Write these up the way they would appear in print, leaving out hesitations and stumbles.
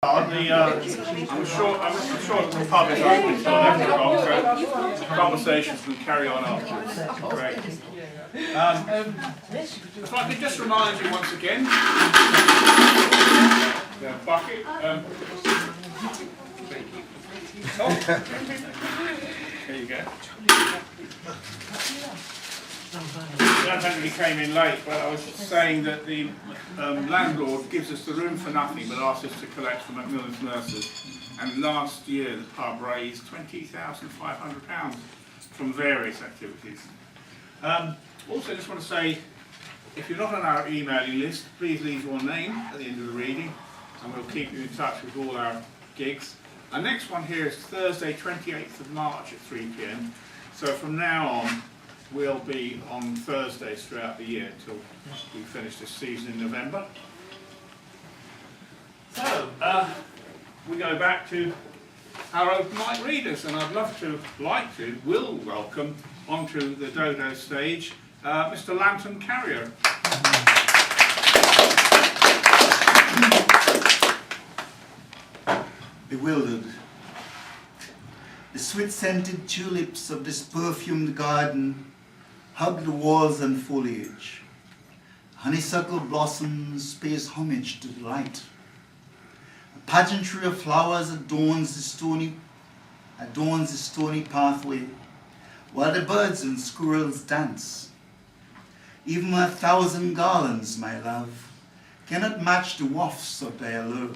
I'm sure the pub is open until 11 o'clock, so conversations can carry on afterwards. Great. If I could just remind you once again, the bucket. There you go. He came in late, but I was just saying that the landlord gives us the room for nothing but asks us to collect from Macmillan's nurses. And last year the pub raised £20,500 from various activities. Also just want to say, if you're not on our emailing list, please leave your name at the end of the reading and we'll keep you in touch with all our gigs. Our next one here is Thursday 28th of March at 3 p.m. So from now on we'll be on Thursdays throughout the year until we finish this season in November. So, we go back to our open mic readers, and I'd will welcome onto the Dodo stage Mr. Lantern Carrier. Bewildered. The sweet-scented tulips of this perfumed garden hug the walls and foliage. Honeysuckle blossoms pays homage to the light. A pageantry of flowers adorns the stony pathway, while the birds and squirrels dance. Even 1,000 garlands, my love, cannot match the wafts of thy allure.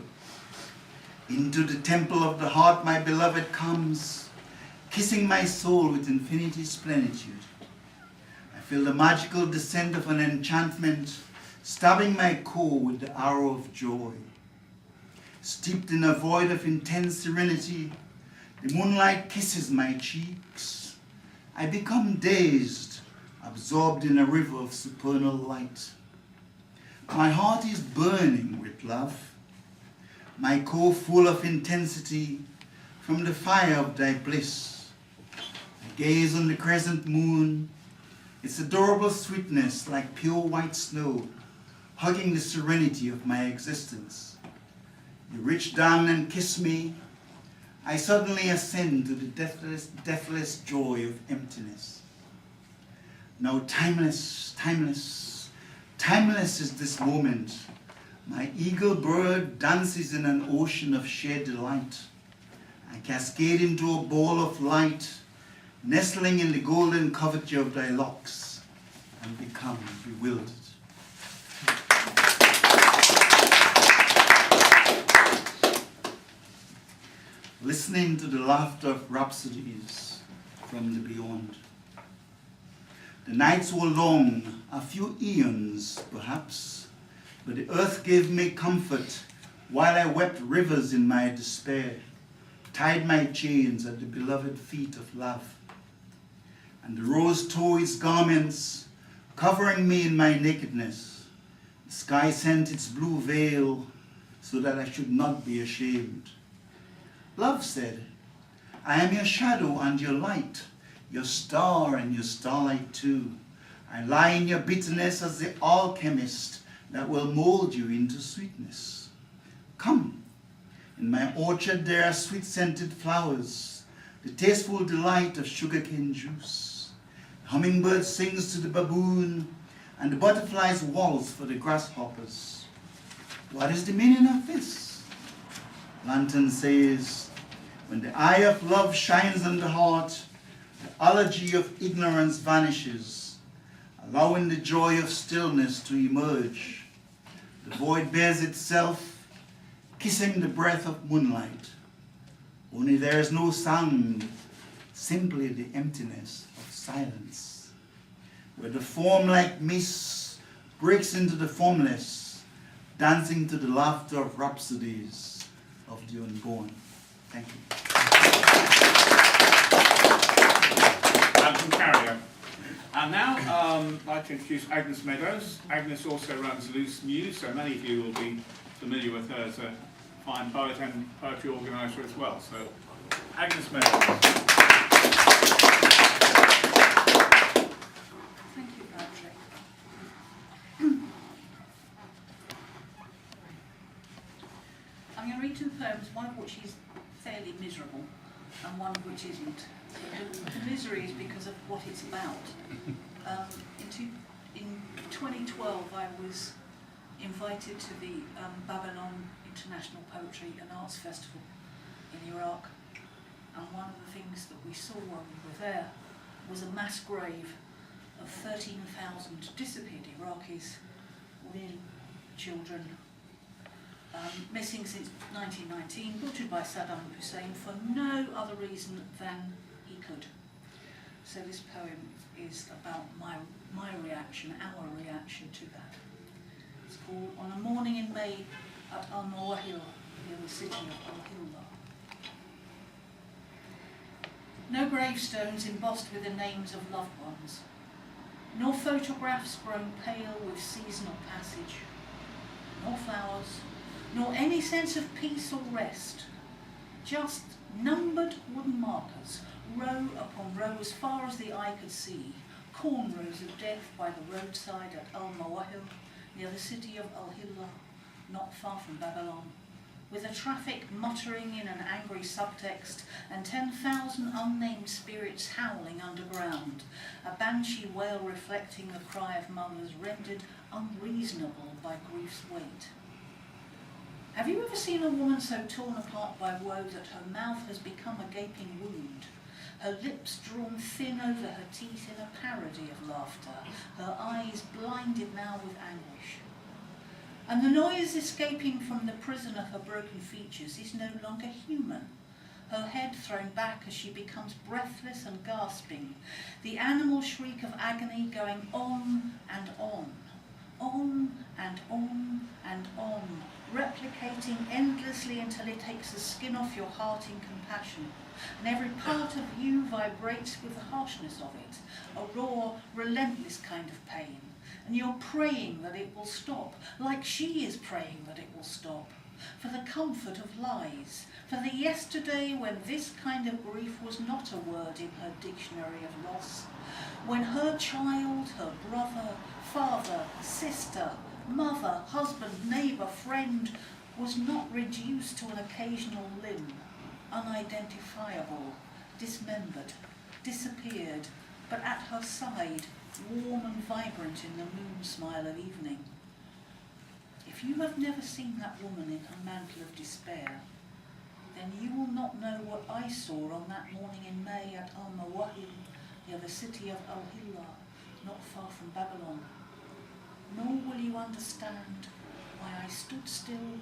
Into the temple of the heart my beloved comes, kissing my soul with infinity's plenitude. I feel the magical descent of an enchantment, stabbing my core with the arrow of joy. Steeped in a void of intense serenity, the moonlight kisses my cheeks. I become dazed, absorbed in a river of supernal light. My heart is burning with love, my core full of intensity from the fire of thy bliss. I gaze on the crescent moon, its adorable sweetness like pure white snow, hugging the serenity of my existence. You reach down and kiss me, I suddenly ascend to the deathless joy of emptiness. Now timeless is this moment. My eagle bird dances in an ocean of shared delight. I cascade into a ball of light, nestling in the golden coverture of thy locks, and become bewildered. Listening to the laughter of rhapsodies from the beyond. The nights were long, a few eons perhaps, but the earth gave me comfort while I wept rivers in my despair, tied my chains at the beloved feet of love. And the rose tore its garments, covering me in my nakedness. The sky sent its blue veil so that I should not be ashamed. Love said, I am your shadow and your light, your star and your starlight too. I lie in your bitterness as the alchemist that will mold you into sweetness. Come, in my orchard there are sweet-scented flowers, the tasteful delight of sugarcane juice. The hummingbird sings to the baboon, and the butterflies waltz for the grasshoppers. What is the meaning of this? Lantern says, when the eye of love shines on the heart, the allergy of ignorance vanishes, allowing the joy of stillness to emerge. The void bears itself, kissing the breath of moonlight. Only there is no sound, simply the emptiness of silence, where the form like mist breaks into the formless, dancing to the laughter of rhapsodies of the unborn. Thank you. Lantern Carrier. And now I'd like to introduce Agnes Meadows. Agnes also runs Loose News, so many of you will be familiar with her as a fine poet and poetry organiser as well. So, Agnes Meadows. Thank you, Patrick. I'm going to read two poems, one of which is fairly miserable and one of which isn't. But the misery is because of what it's about. In 2012 I was invited to the Babylon International Poetry and Arts Festival in Iraq, and one of the things that we saw when we were there was a mass grave of 13,000 disappeared Iraqis, women, children, missing since 1919, butchered by Saddam Hussein for no other reason than he could. So this poem is about my reaction, our reaction to that. It's called On a Morning in May at Al-Mawahil, near the city of Al-Hillah. No gravestones embossed with the names of loved ones, nor photographs grown pale with seasonal passage, nor flowers, nor any sense of peace or rest, just numbered wooden markers, row upon row as far as the eye could see, cornrows of death by the roadside at Al-Mawahil, near the city of Al-Hillah, not far from Babylon, with the traffic muttering in an angry subtext and 10,000 unnamed spirits howling underground, a banshee wail reflecting the cry of mothers rendered unreasonable by grief's weight. Have you ever seen a woman so torn apart by woe that her mouth has become a gaping wound, her lips drawn thin over her teeth in a parody of laughter, her eyes blinded now with anguish? And the noise escaping from the prison of her broken features is no longer human, her head thrown back as she becomes breathless and gasping, the animal shriek of agony going on and on, on and on and on, replicating endlessly until it takes the skin off your heart in compassion, and every part of you vibrates with the harshness of it, a raw, relentless kind of pain. And you're praying that it will stop, like she is praying that it will stop, for the comfort of lies, for the yesterday when this kind of grief was not a word in her dictionary of loss, when her child, her brother, father, sister, mother, husband, neighbour, friend was not reduced to an occasional limb, unidentifiable, dismembered, disappeared, but at her side, warm and vibrant in the moon smile of evening. If you have never seen that woman in her mantle of despair, then you will not know what I saw on that morning in May at Al-Mawahil, near the city of Al-Hillah, not far from Babylon. Nor will you understand why I stood still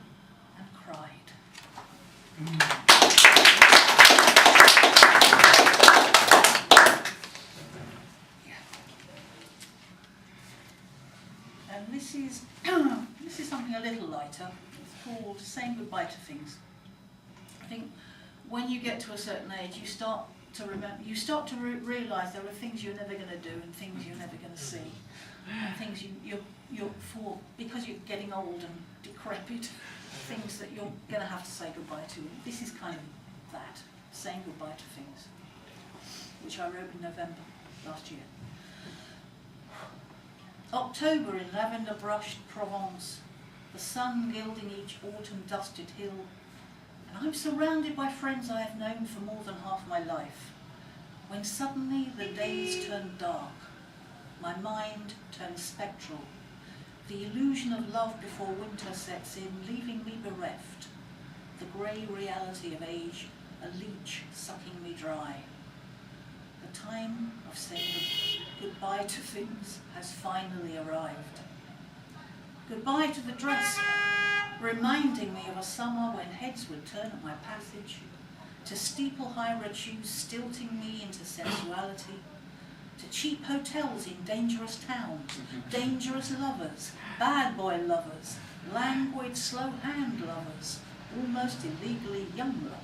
and cried. And this is something a little lighter. It's called Saying Goodbye to Things. I think when you get to a certain age, you start to remember. You start to realise there are things you're never going to do and things you're never going to see, and things you're for because you're getting old and decrepit. Things that you're going to have to say goodbye to. And this is kind of that, saying goodbye to things, which I wrote in November last year. October in lavender-brushed Provence, the sun gilding each autumn-dusted hill, and I'm surrounded by friends I have known for more than half my life, when suddenly the days turn dark, my mind turns spectral, the illusion of love before winter sets in, leaving me bereft, the grey reality of age, a leech sucking me dry. The time of saying goodbye to things has finally arrived. Goodbye to the dress, reminding me of a summer when heads would turn at my passage, to steeple-high shoes stilting me into sensuality, to cheap hotels in dangerous towns, dangerous lovers, bad boy lovers, languid, slow-hand lovers, almost illegally young lovers.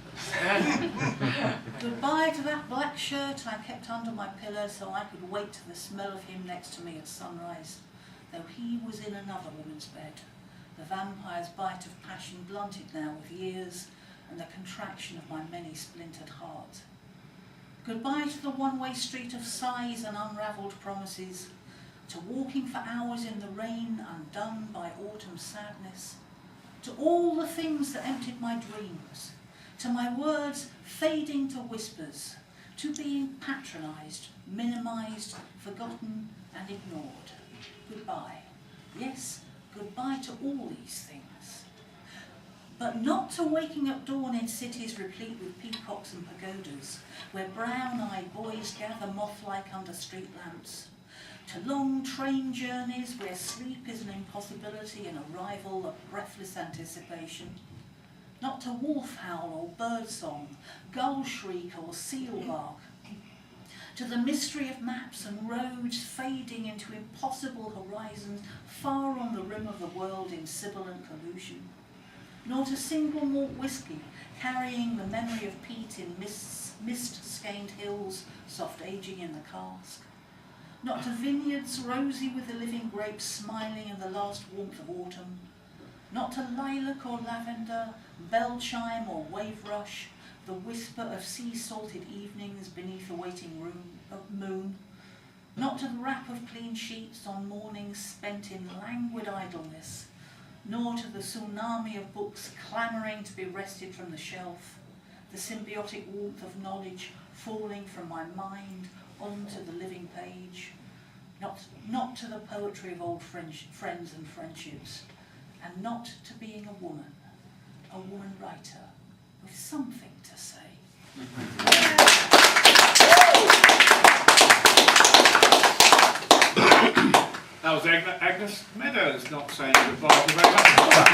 Goodbye to that black shirt I kept under my pillow so I could wait to the smell of him next to me at sunrise, though he was in another woman's bed, the vampire's bite of passion blunted now with years and the contraction of my many-splintered heart. Goodbye to the one-way street of sighs and unravelled promises, to walking for hours in the rain undone by autumn sadness, to all the things that emptied my dreams, to my words fading to whispers, to being patronised, minimised, forgotten and ignored. Goodbye. Yes, goodbye to all these things. But not to waking at dawn in cities replete with peacocks and pagodas, where brown-eyed boys gather moth-like under street lamps, to long train journeys where sleep is an impossibility and arrival a breathless anticipation, not to wolf howl or bird song, gull shriek or seal bark, to the mystery of maps and roads fading into impossible horizons far on the rim of the world in sibilant collusion, nor to single malt whiskey carrying the memory of peat in mist-stained hills, soft aging in the cask, not to vineyards rosy with the living grapes smiling in the last warmth of autumn, not to lilac or lavender, bell chime or wave rush, the whisper of sea-salted evenings beneath a waiting moon, not to the wrap of clean sheets on mornings spent in languid idleness, nor to the tsunami of books clamouring to be wrested from the shelf, the symbiotic warmth of knowledge falling from my mind onto the living page, not to the poetry of old friends and friendships, and not to being a woman writer with something to say. That was Agnes Meadows not saying goodbye to very much.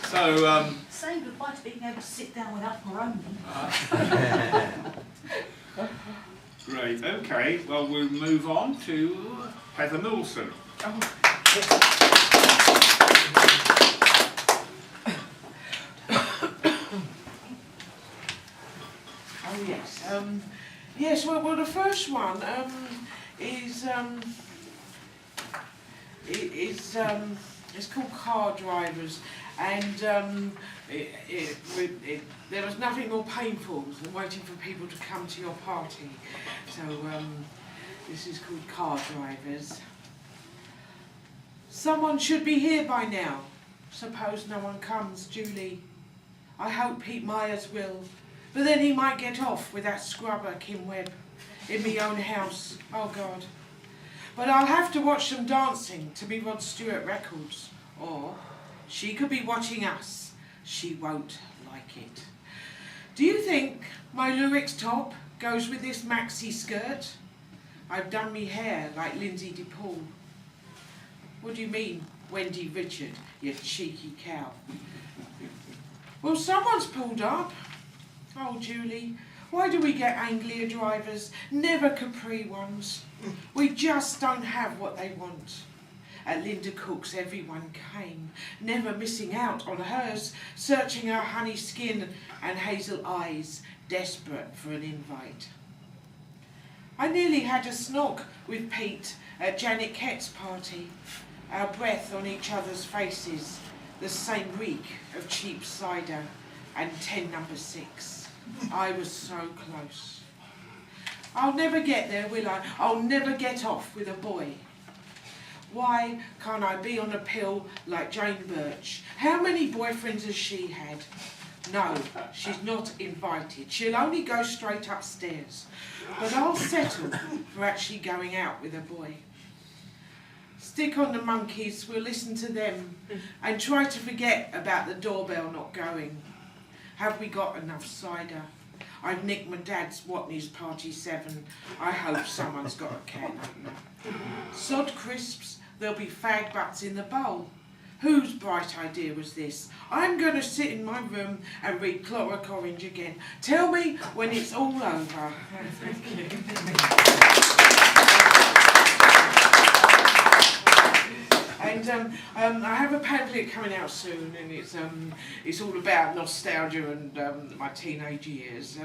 So, saying goodbye to being able to sit down without groaning. Great, okay, well we'll move on to Heather Milson. Oh yes, yes. Well, the first one is it's called Car Drivers, and there was nothing more painful than waiting for people to come to your party. So this is called Car Drivers. Someone should be here by now. Suppose no one comes, Julie. I hope Pete Myers will. But then he might get off with that scrubber, Kim Webb, in me own house. Oh, God. But I'll have to watch them dancing to me Rod Stewart records. Or she could be watching us. She won't like it. Do you think my lyrics top goes with this maxi skirt? I've done me hair like Lindsay DePaul. What do you mean, Wendy Richard, you cheeky cow? Well, someone's pulled up. Oh, Julie, why do we get Anglia drivers, never Capri ones? We just don't have what they want. At Linda Cook's everyone came, never missing out on hers, searching her honey skin and hazel eyes, desperate for an invite. I nearly had a snog with Pete at Janet Kett's party, our breath on each other's faces, the same reek of cheap cider and 10 number 6. I was so close. I'll never get there, will I? I'll never get off with a boy. Why can't I be on a pill like Jane Birch? How many boyfriends has she had? No, she's not invited. She'll only go straight upstairs. But I'll settle for actually going out with a boy. Stick on the monkeys, we'll listen to them and try to forget about the doorbell not going. Have we got enough cider? I've nicked my dad's Watney's Party 7. I hope someone's got a can opener. Sod crisps, there'll be fag butts in the bowl. Whose bright idea was this? I'm going to sit in my room and read Clockwork Orange again. Tell me when it's all over. Thank you. And I have a pamphlet coming out soon, and it's all about nostalgia and my teenage years.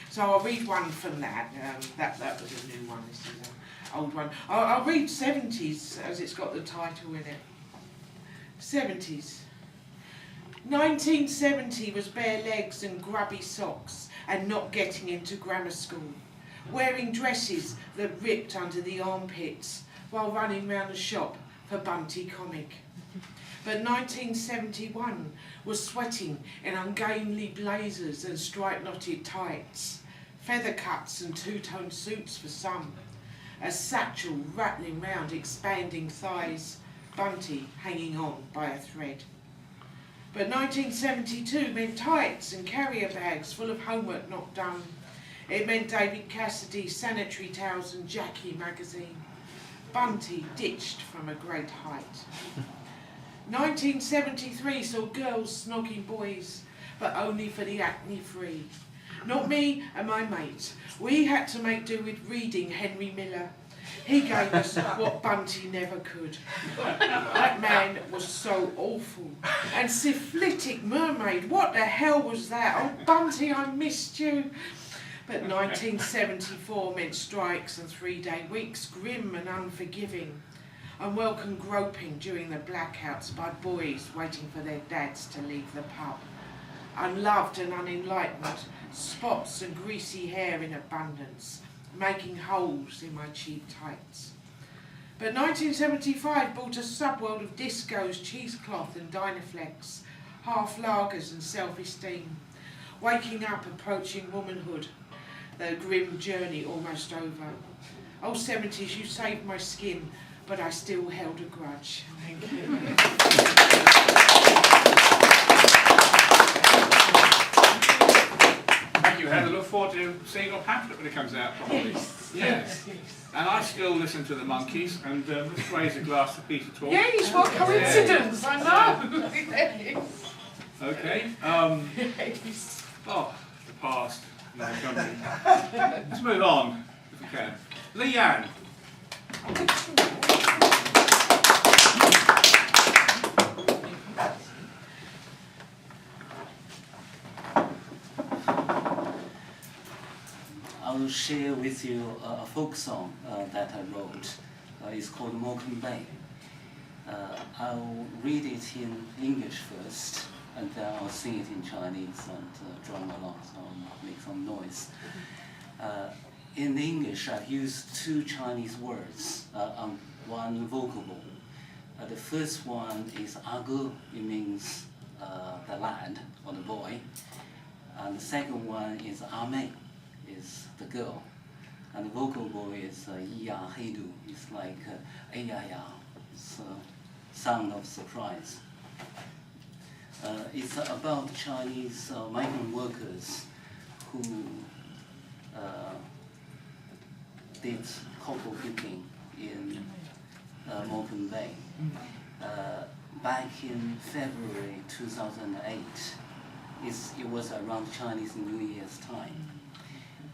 So I'll read one from that. That was a new one. This is an old one. I'll read 70s as it's got the title in it. 70s. 1970 was bare legs and grubby socks and not getting into grammar school. Wearing dresses that ripped under the armpits while running round the shop for Bunty comic. But 1971 was sweating in ungainly blazers and stripe-knotted tights, feather cuts and two-tone suits for some, a satchel rattling round expanding thighs, bunty hanging on by a thread. But 1972 meant tights and carrier bags full of homework not done. It meant David Cassidy's sanitary towels and Jackie magazine, bunty ditched from a great height. 1973 saw girls snogging boys, but only for the acne-free. Not me and my mate. We had to make do with reading Henry Miller. He gave us what Bunty never could. That man was so awful. And syphilitic mermaid, what the hell was that? Oh, Bunty, I missed you. But 1974 meant strikes and 3-day weeks, grim and unforgiving. Unwelcome groping during the blackouts by boys waiting for their dads to leave the pub. Unloved and unenlightened, spots and greasy hair in abundance, making holes in my cheap tights. But 1975 brought a subworld of discos, cheesecloth and Dynaflex, half lagers and self-esteem, waking up, approaching womanhood, the grim journey almost over. Oh, 70s, you saved my skin, but I still held a grudge. Thank you. Thank you, Heather. Look forward to seeing your pamphlet when it comes out, probably. Yes. And I still listen to the Monkeys, and let's raise a glass to Peter Talk. Yes, what coincidence, I know. Okay. Oh, the past. No, let's move on, if we can. Leanne. I will share with you a folk song that I wrote. It's called Morecambe Bay. I'll read it in English first, and then I'll sing it in Chinese and drum along, so I'll make some noise. In English, I've used 2 Chinese words on one vocable. The first one is Agu, it means the lad or the boy. And the second one is Ame, is the girl. And the vocable is Iya Heidu, it's like Ayaya, it's a sound of surprise. It's about Chinese migrant workers who did cocoa picking in Morecambe Bay. Back in February 2008, it was around Chinese New Year's time.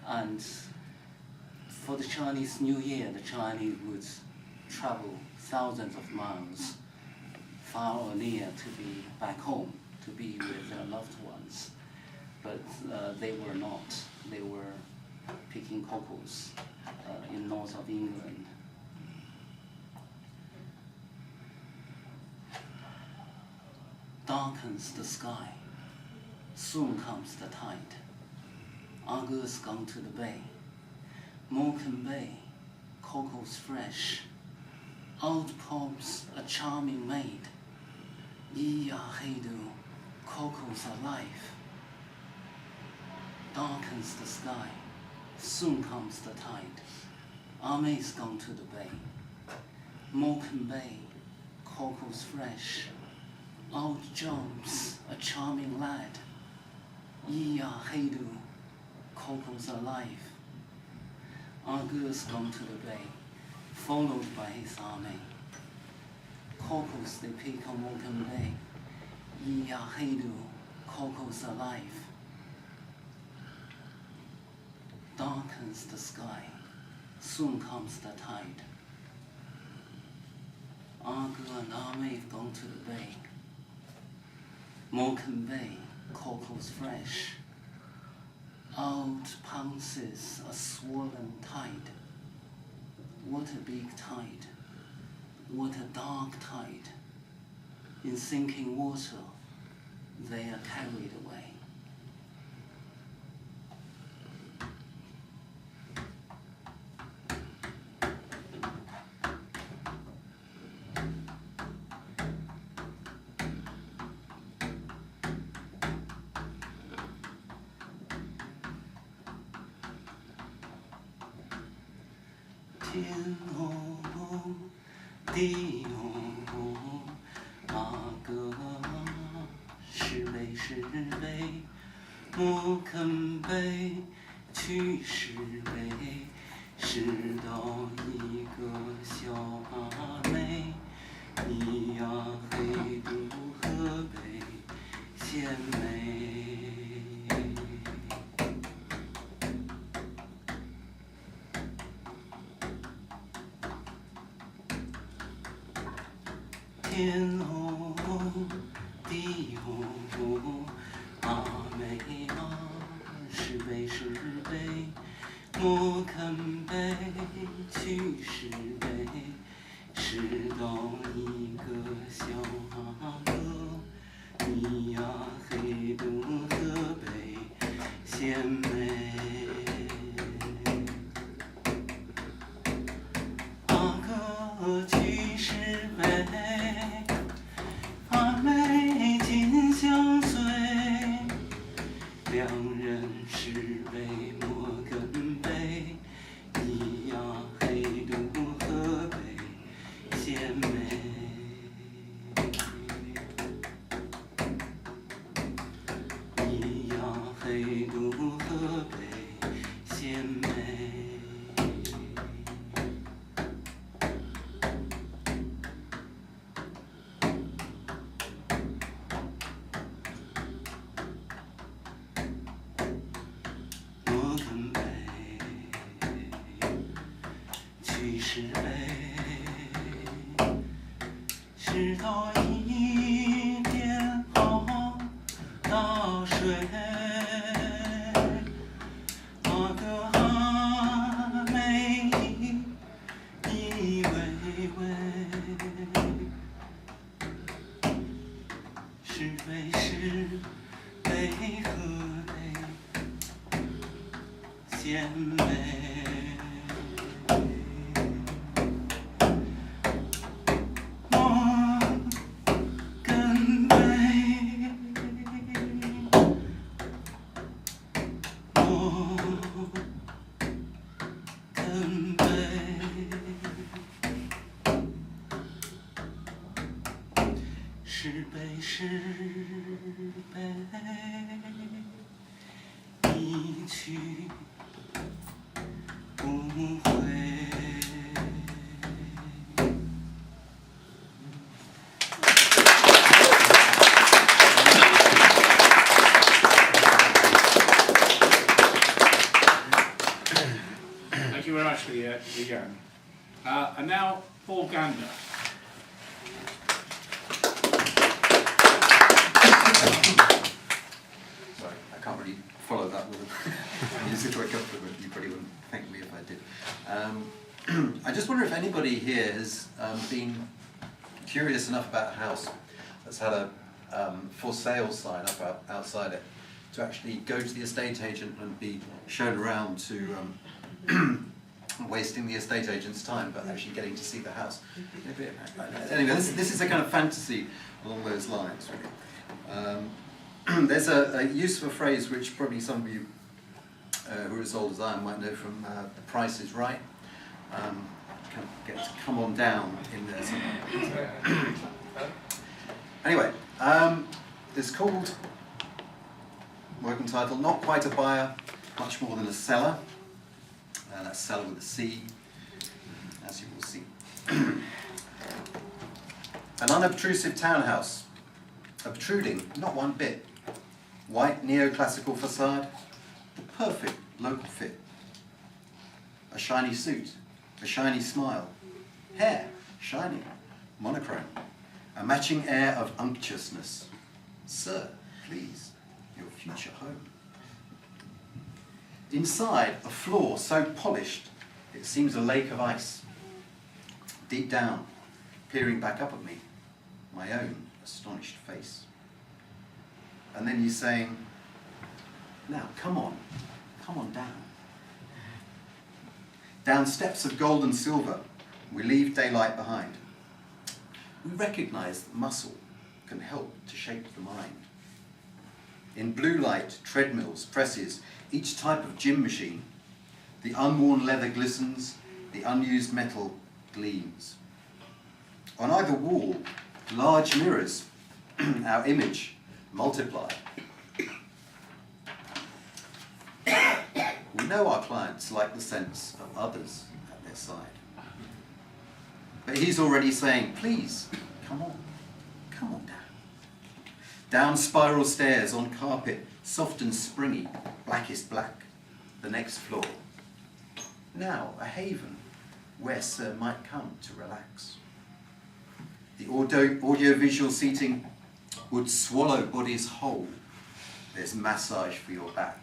And for the Chinese New Year, the Chinese would travel thousands of miles, far or near, to be back home, to be with their loved ones. But they were not. They were picking cocos in north of England. Darkens the sky, soon comes the tide. Argue's gone to the bay. Morecambe Bay, cocos fresh. Out pops a charming maid. Iya Heidu, cocos alive. Darkens the sky, soon comes the tide. Ame's gone to the bay. Morecambe Bay, cocos fresh. Out jumps a charming lad. Iya Heidu, cocos alive. Argue's gone to the bay, followed by his army. Cocos they pick on Morecambe Bay. Iya Heidu, cocos alive. Darkens the sky, soon comes the tide. Argue and army have gone to the bay. Morecambe Bay, cocos fresh. Out pounces a swollen tide. What a big tide, what a dark tide. In sinking water, they are carried away. 天哦，地哦，马哥是悲是悲，莫肯悲，去是悲，是到一个小阿妹，你呀黑渡河北鲜美。天哦，地哦，阿妹啊，是悲是悲，莫肯悲，去是悲，是到一个小阿哥，你呀黑渡河北鲜美。阿哥去是悲。阿妹紧相随，两人是悲莫更悲，你呀黑渡河北鲜美。你呀黑渡河北鲜美。是悲，是到一片好大水，那个阿妹依偎偎，是悲是悲和悲，鲜美。是悲是悲，一去不回。Thank you very much for the yarn. And now, Paul Gander. Sorry, I can't really follow that with a music very comfortable. You probably wouldn't thank me if I did. I just wonder if anybody here has been curious enough about a house that's had a for sale sign up outside it to actually go to the estate agent and be shown around to wasting the estate agent's time, but actually getting to see the house. Anyway, this is a kind of fantasy along those lines, really. There's a use of a phrase which probably some of you who are as old as I am might know from The Price is Right. Get to come on down in there somewhere. Anyway, it's called, working title, Not Quite a Buyer, Much More Than a Seller. That's seller with a C, as you will see. An unobtrusive townhouse, obtruding not one bit. White neoclassical facade, the perfect local fit. A shiny suit, a shiny smile, hair shiny, monochrome, a matching air of unctuousness. Sir, please, your future home. Inside, a floor so polished it seems a lake of ice. Deep down, peering back up at me, my own astonished face. And then you saying, now come on down. Down steps of gold and silver, we leave daylight behind. We recognize that muscle can help to shape the mind. In blue light, treadmills, presses, each type of gym machine, the unworn leather glistens, The unused metal gleams. On either wall, large mirrors, our image multiplied. We know our clients like the sense of others at their side. But he's already saying, please, come on down. Down spiral stairs on carpet, soft and springy, blackest black, the next floor. Now a haven where Sir might come to relax. The audio-visual seating would swallow bodies whole. There's massage for your back.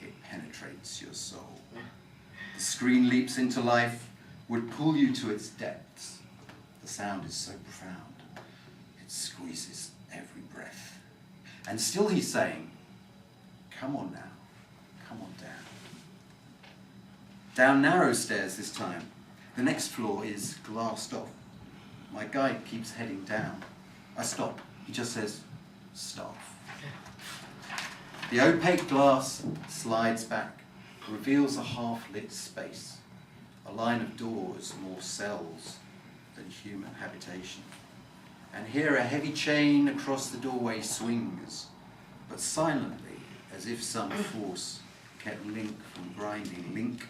It penetrates your soul. The screen leaps into life, would pull you to its depths. The sound is so profound, it squeezes every breath. And still he's saying, come on now, come on down. Down narrow stairs this time. The next floor is glassed off. My guide keeps heading down. I stop. He just says, stop. The opaque glass slides back, reveals a half-lit space. A line of doors, more cells than human habitation. And here a heavy chain across the doorway swings, but silently, as if some force kept link from grinding link.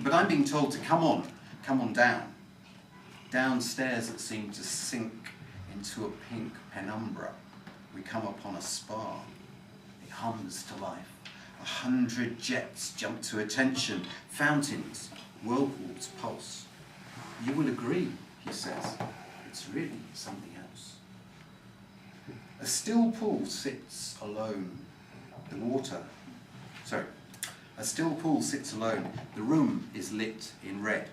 But I'm being told to come on down. Downstairs that seem to sink into a pink penumbra. We come upon a spa. It hums to life. 100 jets jump to attention. Fountains, whirlpools pulse. You will agree, he says, it's really something else. A still pool sits alone. A still pool sits alone. The room is lit in red.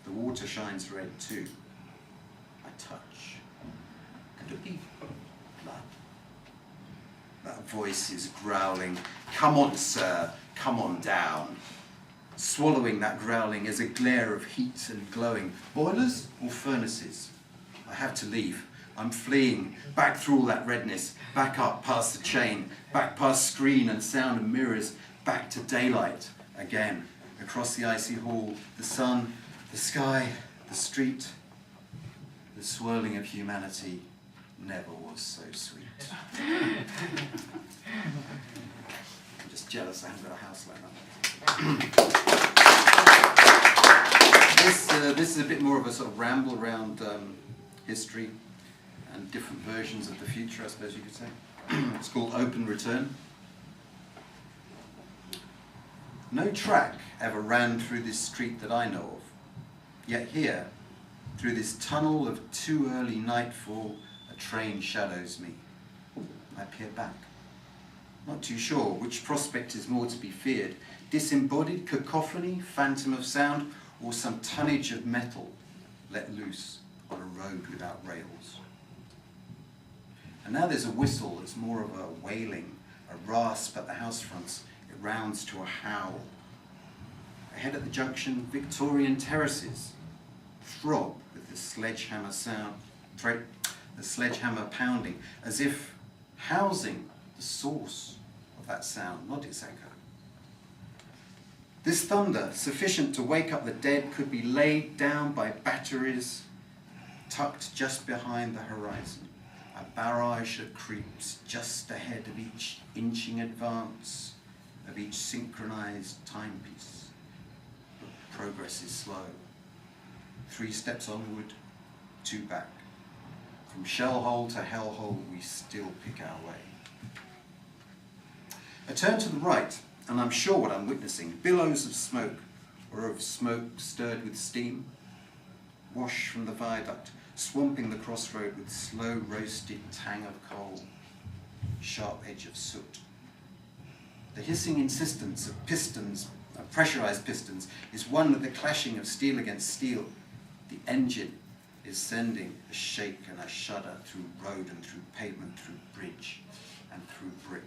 The water shines red too. I touch. Could it be blood? That voice is growling, come on, sir, come on down. Swallowing that growling is a glare of heat and glowing. Boilers or furnaces? I have to leave. I'm fleeing, back through all that redness, back up past the chain, back past screen and sound and mirrors, back to daylight again, across the icy hall, the sun, the sky, the street. The swirling of humanity never was so sweet. I'm just jealous I haven't got a house like that. This is a bit more of a sort of ramble around history and different versions of the future, I suppose you could say. It's called Open Return. No track ever ran through this street that I know of. Yet here, through this tunnel of too early nightfall, a train shadows me. I peer back. Not too sure which prospect is more to be feared, disembodied cacophony, phantom of sound, or some tonnage of metal let loose on a road without rails. And now there's a whistle that's more of a wailing, a rasp at the house fronts. It rounds to a howl. Ahead at the junction, Victorian terraces throb with the sledgehammer sound, the sledgehammer pounding, as if housing the source of that sound, not its echo. This thunder, sufficient to wake up the dead, could be laid down by batteries tucked just behind the horizon. A barrage that creeps just ahead of each inching advance of each synchronized timepiece. But progress is slow. 3 steps onward, 2 back. From shell hole to hell hole, we still pick our way. I turn to the right, and I'm sure what I'm witnessing. Billows of smoke, or of smoke stirred with steam, wash from the viaduct, swamping the crossroad with slow roasted tang of coal, sharp edge of soot. The hissing insistence of pistons, of pressurized pistons, is one with the clashing of steel against steel. The engine is sending a shake and a shudder through road and through pavement, through bridge and through brick.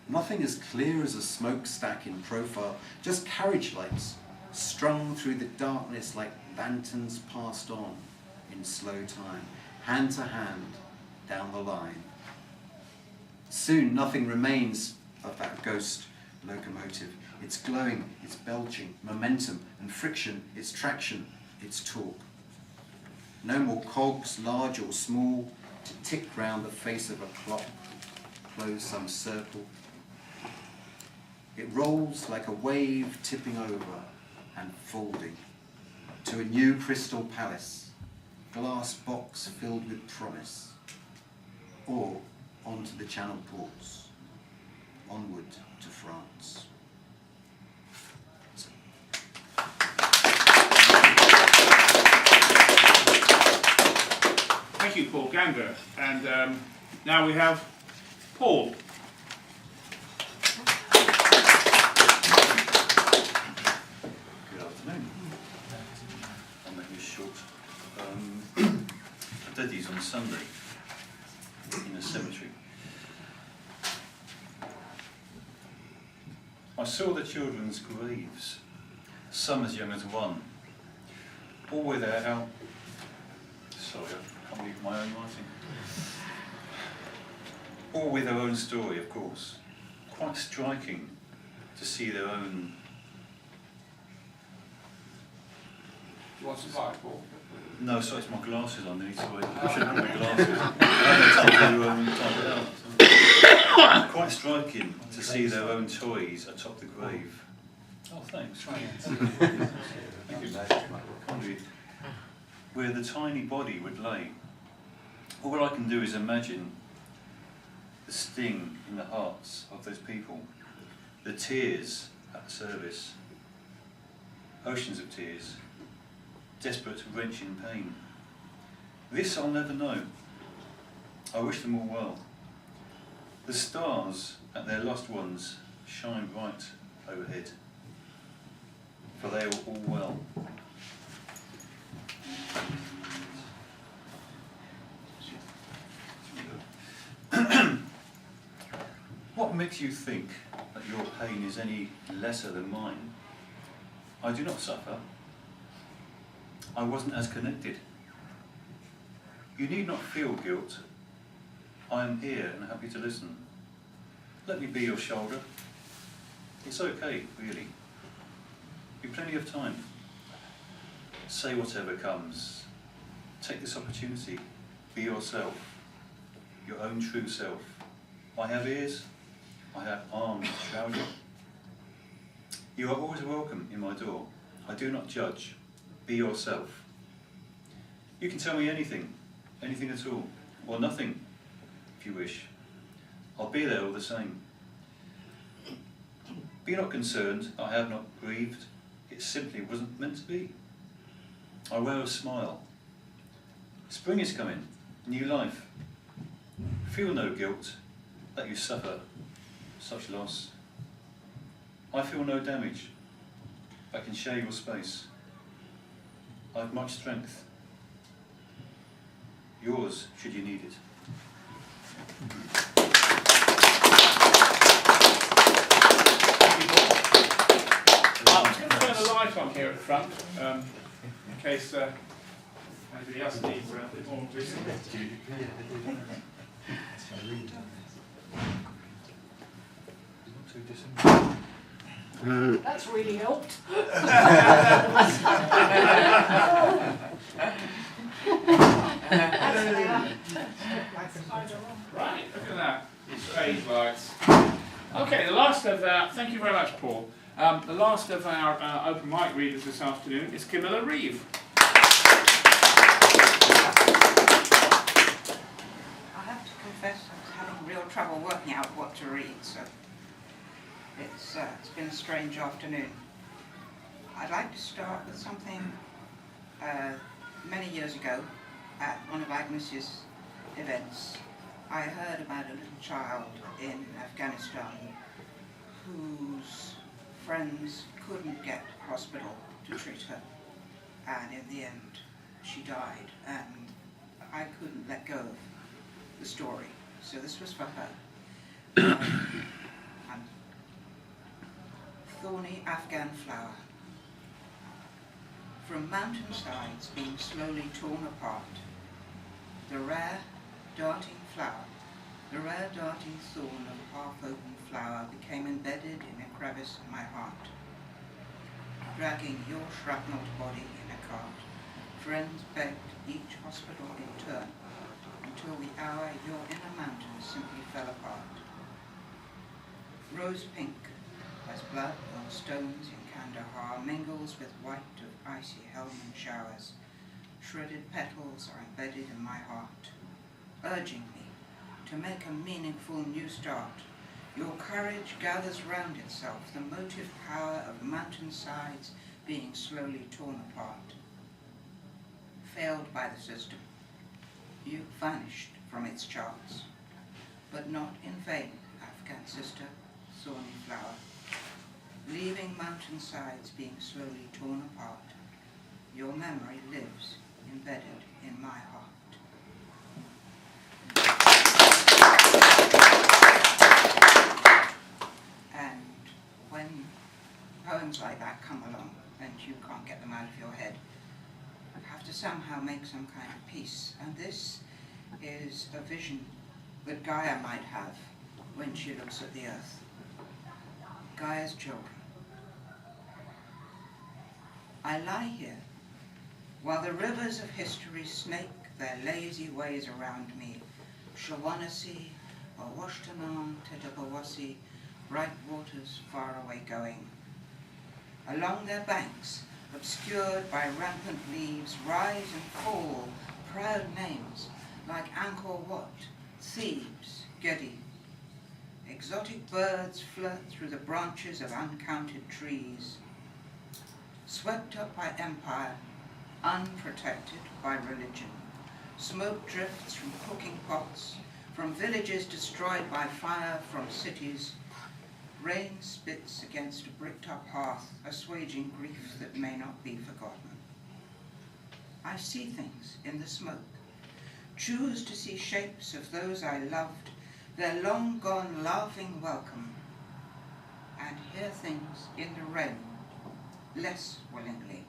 Nothing as clear as a smokestack in profile, just carriage lights strung through the darkness like lanterns passed on in slow time, hand to hand down the line. Soon nothing remains of that ghost locomotive. It's glowing, it's belching, momentum and friction, it's traction, it's torque. No more cogs, large or small, to tick round the face of a clock, close some circle. It rolls like a wave tipping over and folding to a new crystal palace, glass box filled with promise, or onto the Channel ports, onward to France. Thank you, Paul Gander. And now we have Paul. Good afternoon. I'll make this short. I did these on Sunday in a cemetery. I saw the children's graves, some as young as one, all with their sorry, I can't read my own writing. All with their own story, of course. Quite striking to see their own. You want some light, Paul? No, sorry, it's my glasses underneath. Sorry, I should have my glasses. I had to type it out. Quite striking to see their own toys atop the grave. Oh, thanks. Thank you. Can't read. Where the tiny body would lay. All I can do is imagine the sting in the hearts of those people, the tears at the service, oceans of tears, desperate wrenching pain. This I'll never know. I wish them all well. The stars at their lost ones shine bright overhead, for they are all well. What makes you think that your pain is any lesser than mine? I do not suffer. I wasn't as connected. You need not feel guilt. I am here and happy to listen. Let me be your shoulder. It's okay, really. You've plenty of time. Say whatever comes. Take this opportunity. Be yourself. Your own true self. I have ears. I have arms to shroud you. You are always welcome in my door. I do not judge. Be yourself. You can tell me anything at all, or nothing, if you wish. I'll be there all the same. Be not concerned, I have not grieved. It simply wasn't meant to be. I wear a smile. Spring is coming, new life. Feel no guilt that you suffer such loss. I feel no damage. I can share your space. I've much strength. Yours, should you need it. I'm just going to turn the light on here at the front, in case anybody else needs a bit more vision. That's really helped. Right, look at that. Strange lights. Okay, the last of thank you very much, Paul. The last of our open mic readers this afternoon is Camilla Reeve. I have to confess I was having real trouble working out what to read, so it's been a strange afternoon. I'd like to start with something many years ago at one of Agnes's events. I heard about a little child in Afghanistan whose friends couldn't get a hospital to treat her, and in the end she died, and I couldn't let go of the story, so this was for her. And thorny Afghan flower, from mountainsides being slowly torn apart, the rare darting flower The rare darting thorn of half-open flower became embedded in a crevice in my heart. Dragging your shrapnelled body in a cart, friends begged each hospital in turn, until the hour your inner mountain simply fell apart. Rose pink, as blood on stones in Kandahar mingles with white of icy Helmand showers, shredded petals are embedded in my heart, urging me to make a meaningful new start. Your courage gathers round itself the motive power of mountainsides being slowly torn apart. Failed by the system, you vanished from its charts, but not in vain, Afghan sister, thorny flower. Leaving mountainsides being slowly torn apart, your memory lives embedded in my heart. And when poems like that come along and you can't get them out of your head, you have to somehow make some kind of peace. And this is a vision that Gaia might have when she looks at the earth. Gaia's children. I lie here while the rivers of history snake their lazy ways around me. Shawanasi, Awashtanam, Tetapawasi, bright waters far away going. Along their banks, obscured by rampant leaves, rise and fall proud names like Angkor Wat, Thebes, Gedi. Exotic birds flirt through the branches of uncounted trees. Swept up by empire, unprotected by religion. Smoke drifts from cooking pots, from villages destroyed by fire, from cities. Rain spits against a bricked-up hearth, assuaging grief that may not be forgotten. I see things in the smoke, choose to see shapes of those I loved, their long-gone laughing welcome, and hear things in the rain, less willingly,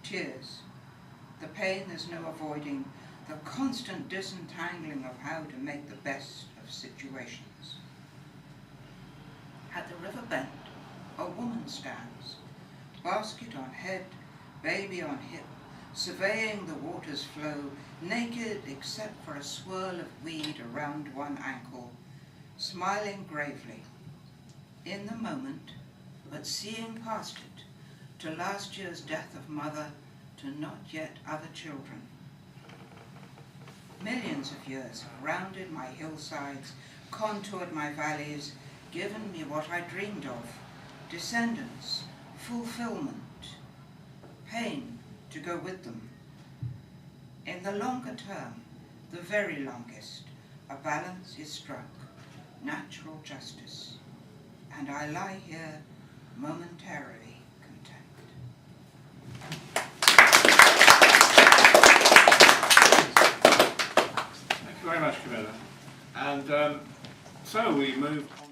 tears, the pain there's no avoiding, the constant disentangling of how to make the best of situations. At the river bend, a woman stands, basket on head, baby on hip, surveying the water's flow, naked except for a swirl of weed around one ankle, smiling gravely, in the moment, but seeing past it, to last year's death of mother, to not yet other children. Millions of years have rounded my hillsides, contoured my valleys, given me what I dreamed of, descendants, fulfillment, pain to go with them. In the longer term, the very longest, a balance is struck, natural justice, and I lie here momentarily content. Thank you very much, Camilla. And so we move on.